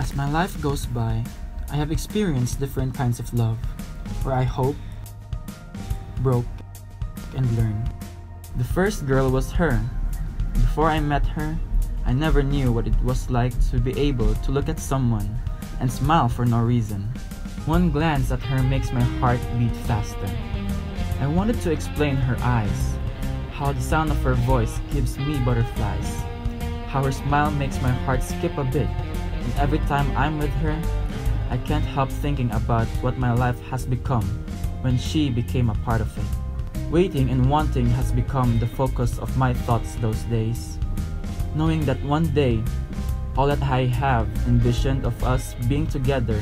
As my life goes by, I have experienced different kinds of love, where I hope, broke, and learned. The first girl was her. Before I met her, I never knew what it was like to be able to look at someone and smile for no reason. One glance at her makes my heart beat faster. I wanted to explain her eyes, how the sound of her voice gives me butterflies, how her smile makes my heart skip a bit, and every time I'm with her, I can't help thinking about what my life has become when she became a part of it. Waiting and wanting has become the focus of my thoughts those days, knowing that one day, all that I have envisioned of us being together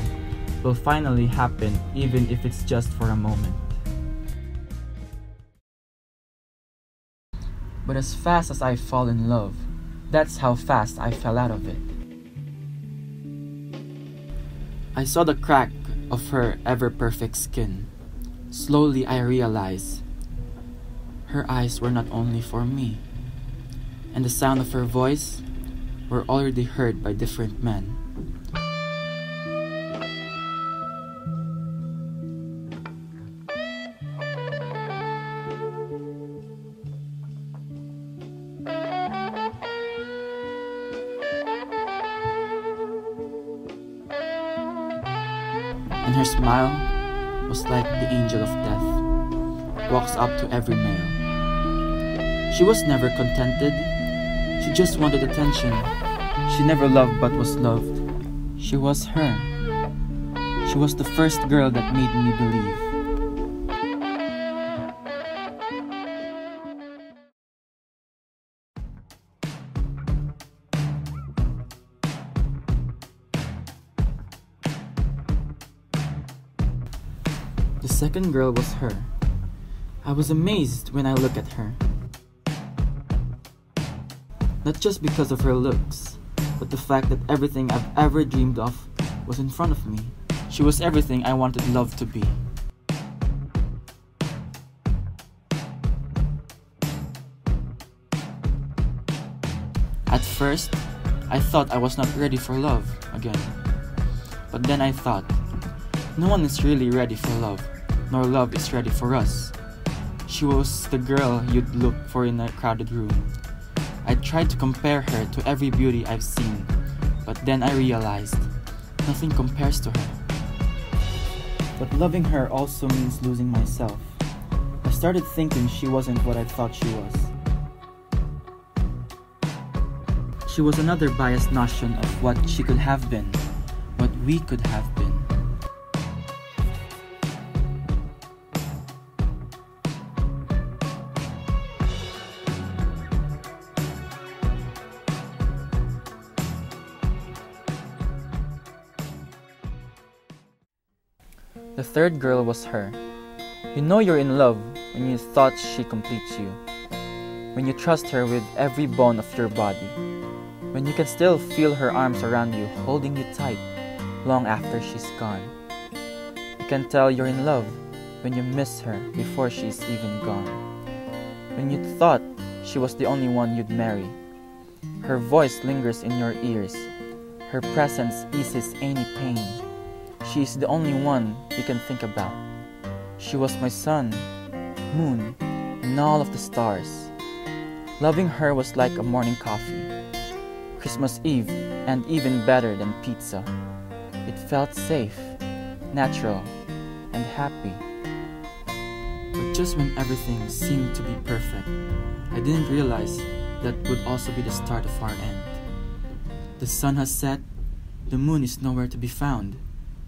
will finally happen, even if it's just for a moment. But as fast as I fall in love, that's how fast I fell out of it. I saw the crack of her ever-perfect skin. Slowly I realized her eyes were not only for me, and the sound of her voice were already heard by different men. And her smile was like the angel of death, walks up to every male. She was never contented, she just wanted attention. She never loved but was loved. She was her. She was the first girl that made me believe. The second girl was her. I was amazed when I looked at her. Not just because of her looks, but the fact that everything I've ever dreamed of was in front of me. She was everything I wanted love to be. At first, I thought I was not ready for love again. But then I thought, no one is really ready for love, nor love is ready for us. She was the girl you'd look for in a crowded room. I tried to compare her to every beauty I've seen, but then I realized nothing compares to her. But loving her also means losing myself. I started thinking she wasn't what I thought she was. She was another biased notion of what she could have been, what we could have been. The third girl was her. You know you're in love when you thought she completes you. When you trust her with every bone of your body. When you can still feel her arms around you holding you tight long after she's gone. You can tell you're in love when you miss her before she's even gone. When you thought she was the only one you'd marry. Her voice lingers in your ears. Her presence eases any pain. She is the only one you can think about. She was my sun, moon, and all of the stars. Loving her was like a morning coffee, Christmas Eve, and even better than pizza. It felt safe, natural, and happy. But just when everything seemed to be perfect, I didn't realize that would also be the start of our end. The sun has set, the moon is nowhere to be found,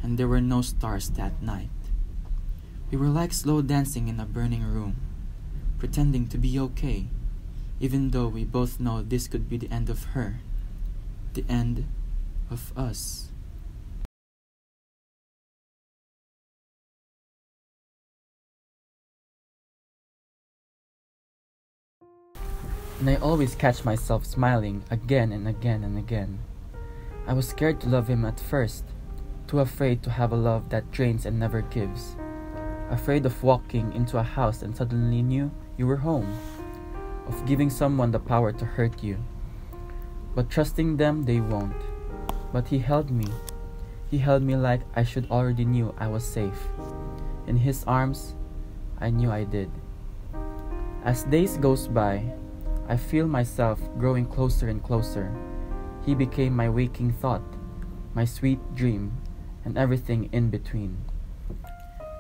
and there were no stars that night. We were like slow dancing in a burning room, pretending to be okay, even though we both know this could be the end of her, the end of us. And I always catch myself smiling again and again and again. I was scared to love him at first, too afraid to have a love that drains and never gives. Afraid of walking into a house and suddenly knew you were home. Of giving someone the power to hurt you. But trusting them they won't. But he held me He held me like I should already knew I was safe. In his arms, I knew I did. As days goes by, I feel myself growing closer and closer. He became my waking thought, my sweet dream, and everything in between.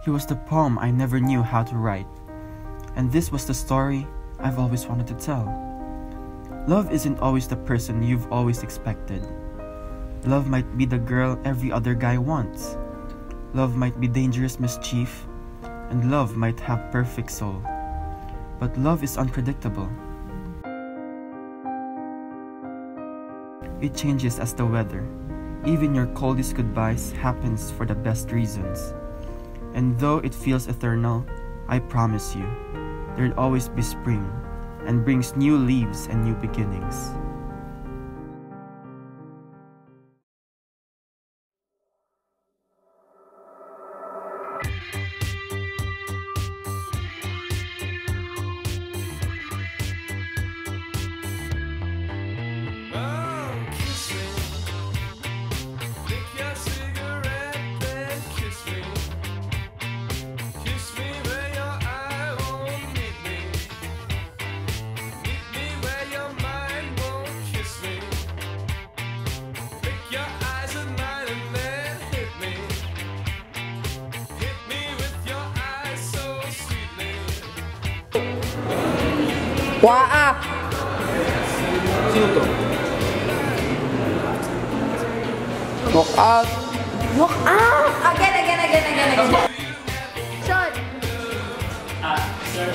He was the poem I never knew how to write, and this was the story I've always wanted to tell. Love isn't always the person you've always expected. Love might be the girl every other guy wants. Love might be dangerous mischief, and love might have perfect soul. But love is unpredictable. It changes as the weather. Even your coldest goodbyes happens for the best reasons. And though it feels eternal, I promise you, there'll always be spring, and brings new leaves and new beginnings. Waa! Sino to? Walk out! Walk out! Again. Shot! Sir.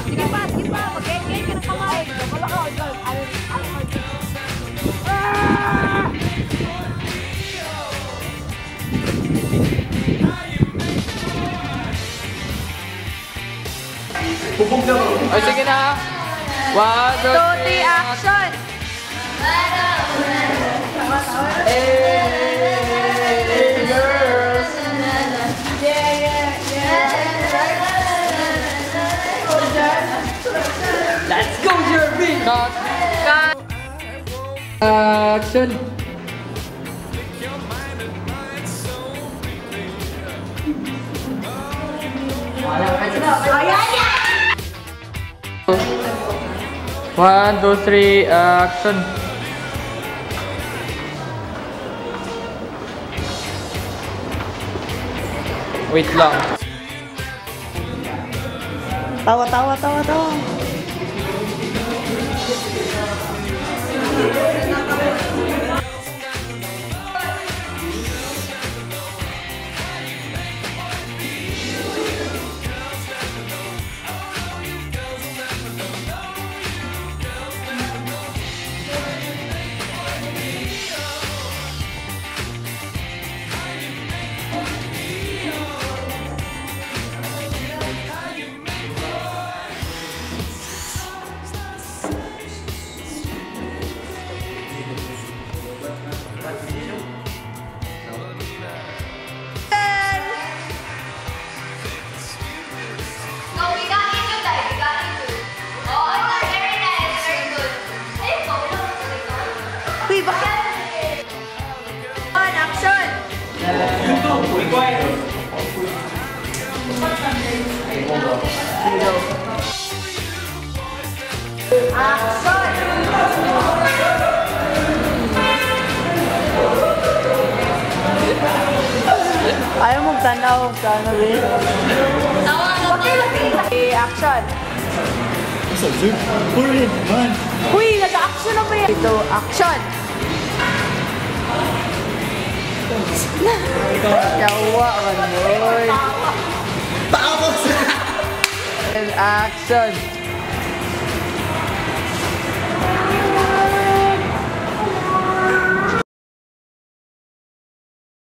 Sige pa! Mag-engage ka ng kamay! Ay, sige na. 1, 2, 3, action! Hey, girls. Let's go, Jeremy. Cut. Action. One, two, three, action. Wait lang. Tawa. Uy, bakit? On, action! Action! Ayaw magtanaw, sana rin. Okay, action! Uy, nag-action na ba yan? Ito, action! Yawa ka, Noy! And action!